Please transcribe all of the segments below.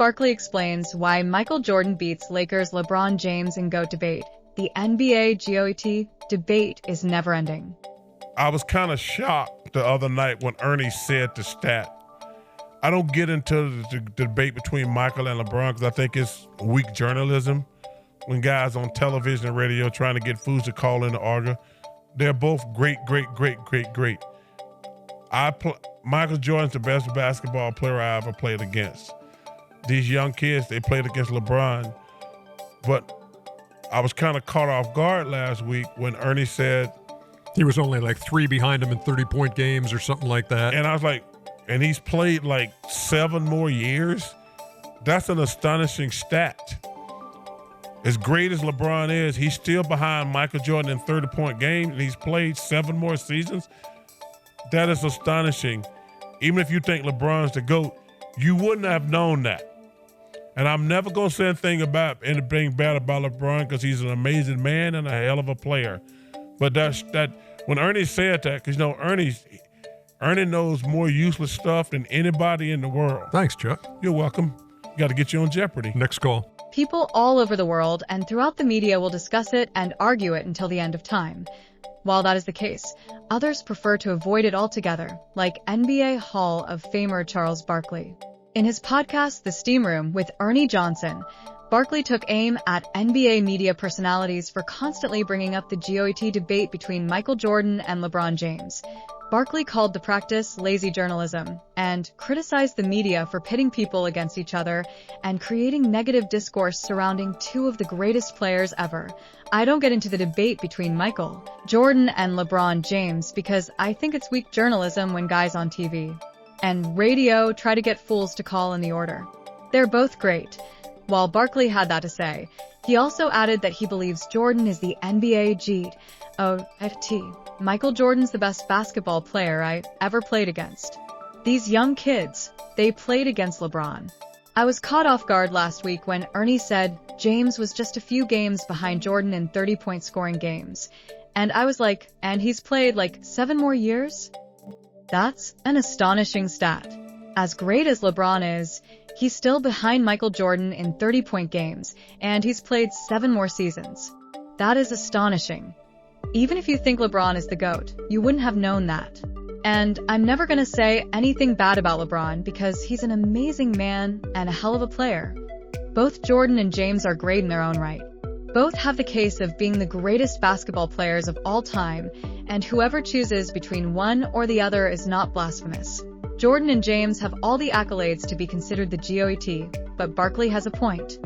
Barkley explains why Michael Jordan beats Lakers' LeBron James in GOAT debate. The NBA GOAT debate is never-ending. I was kind of shocked the other night when Ernie said the stat. I don't get into the debate between Michael and LeBron because I think it's weak journalism when guys on television and radio trying to get fools to call in to argue. They're both great. Michael Jordan's the best basketball player I ever played against. These young kids, they played against LeBron. But I was kind of caught off guard last week when Ernie said he was only like 3 behind him in 30-point games or something like that. And I was like, and he's played like 7 more years? That's an astonishing stat. As great as LeBron is, he's still behind Michael Jordan in 30-point games, and he's played 7 more seasons. That is astonishing. Even if you think LeBron's the GOAT, you wouldn't have known that. And I'm never going to say anything bad about LeBron because he's an amazing man and a hell of a player. But that when Ernie said that, because Ernie knows more useless stuff than anybody in the world. Thanks, Chuck. You're welcome. Got to get you on Jeopardy. Next call. People all over the world and throughout the media will discuss it and argue it until the end of time. While that is the case, others prefer to avoid it altogether, like NBA Hall of Famer Charles Barkley. In his podcast, The Steam Room with Ernie Johnson, Barkley took aim at NBA media personalities for constantly bringing up the GOAT debate between Michael Jordan and LeBron James. Barkley called the practice lazy journalism and criticized the media for pitting people against each other and creating negative discourse surrounding 2 of the greatest players ever. I don't get into the debate between Michael Jordan and LeBron James because I think it's weak journalism when guys on TV and radio try to get fools to call in the order. They're both great. While Barkley had that to say, he also added that he believes Jordan is the NBA GOAT. Michael Jordan's the best basketball player I ever played against. These young kids, they played against LeBron. I was caught off guard last week when Ernie said James was just a few games behind Jordan in 30-point scoring games. And I was like, and he's played like 7 more years? That's an astonishing stat. As great as LeBron is, he's still behind Michael Jordan in 30-point games, and he's played 7 more seasons. That is astonishing. Even if you think LeBron is the GOAT, you wouldn't have known that. And I'm never going to say anything bad about LeBron because he's an amazing man and a hell of a player. Both Jordan and James are great in their own right. Both have the case of being the greatest basketball players of all time, and whoever chooses between one or the other is not blasphemous. Jordan and James have all the accolades to be considered the GOAT, but Barkley has a point.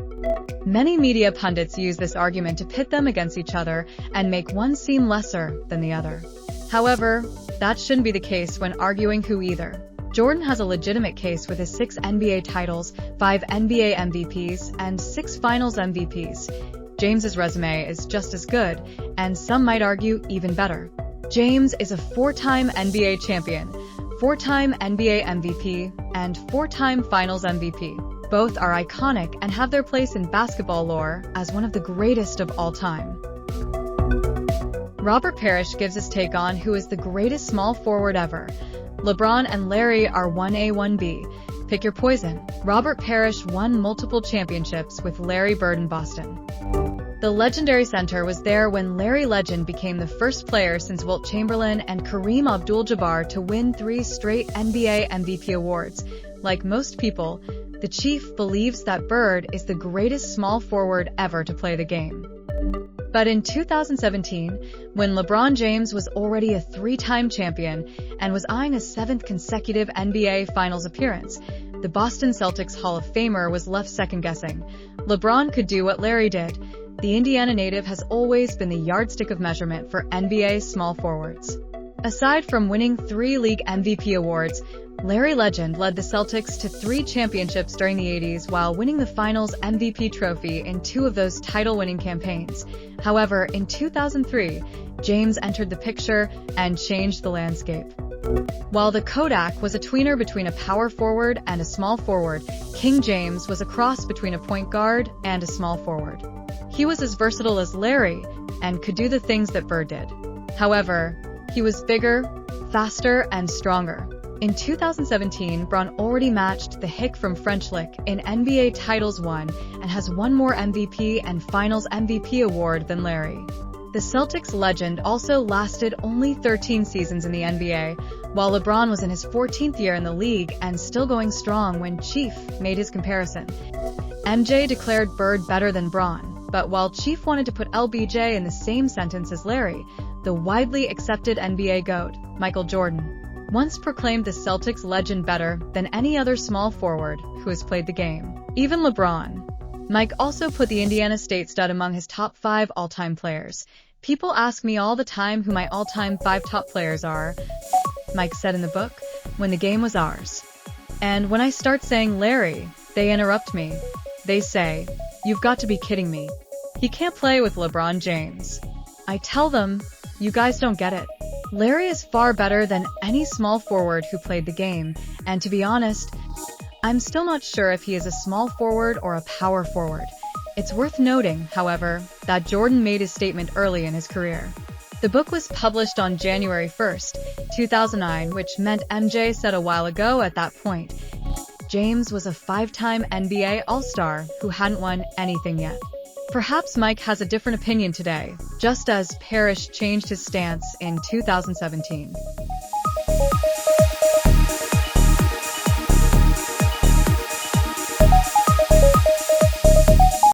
Many media pundits use this argument to pit them against each other and make one seem lesser than the other. However, that shouldn't be the case when arguing who either. Jordan has a legitimate case with his 6 NBA titles, 5 NBA MVPs, and 6 Finals MVPs. James's resume is just as good, and some might argue even better. James is a 4-time NBA champion, 4-time NBA MVP, and 4-time Finals MVP. Both are iconic and have their place in basketball lore as one of the greatest of all time. Robert Parish gives his take on who is the greatest small forward ever. LeBron and Larry are 1A, 1B. Pick your poison. Robert Parish won multiple championships with Larry Bird in Boston. The legendary center was there when Larry Legend became the first player since Wilt Chamberlain and Kareem Abdul-Jabbar to win 3 straight NBA MVP awards. Like most people, the Chief believes that Bird is the greatest small forward ever to play the game. But in 2017, when LeBron James was already a 3-time champion and was eyeing a 7th consecutive NBA Finals appearance, the Boston Celtics Hall of Famer was left second-guessing. LeBron could do what Larry did. The Indiana native has always been the yardstick of measurement for NBA small forwards. Aside from winning 3 league MVP awards, Larry Legend led the Celtics to 3 championships during the 80s while winning the Finals MVP trophy in 2 of those title-winning campaigns. However, in 2003, James entered the picture and changed the landscape. While the Kodak was a tweener between a power forward and a small forward, King James was a cross between a point guard and a small forward. He was as versatile as Larry and could do the things that Bird did. However, he was bigger, faster, and stronger. In 2017, Bron already matched the Hick from French Lick in NBA titles won and has one more MVP and Finals MVP award than Larry. The Celtics legend also lasted only 13 seasons in the NBA, while LeBron was in his 14th year in the league and still going strong when Chief made his comparison. MJ declared Bird better than Bron, but while Chief wanted to put LBJ in the same sentence as Larry, the widely accepted NBA GOAT, Michael Jordan, once proclaimed the Celtics legend better than any other small forward who has played the game. Even LeBron. Mike also put the Indiana State stud among his top 5 all-time players. People ask me all the time who my all-time 5 top players are, Mike said in the book, when the game was ours. And when I start saying Larry, they interrupt me. They say, "You've got to be kidding me. He can't play with LeBron James." I tell them, "You guys don't get it. Larry is far better than any small forward who played the game, and to be honest, I'm still not sure if he is a small forward or a power forward." It's worth noting, however, that Jordan made his statement early in his career. The book was published on January 1st, 2009, which meant MJ said a while ago at that point, James was a 5-time NBA All-Star who hadn't won anything yet. Perhaps Mike has a different opinion today, just as Parish changed his stance in 2017.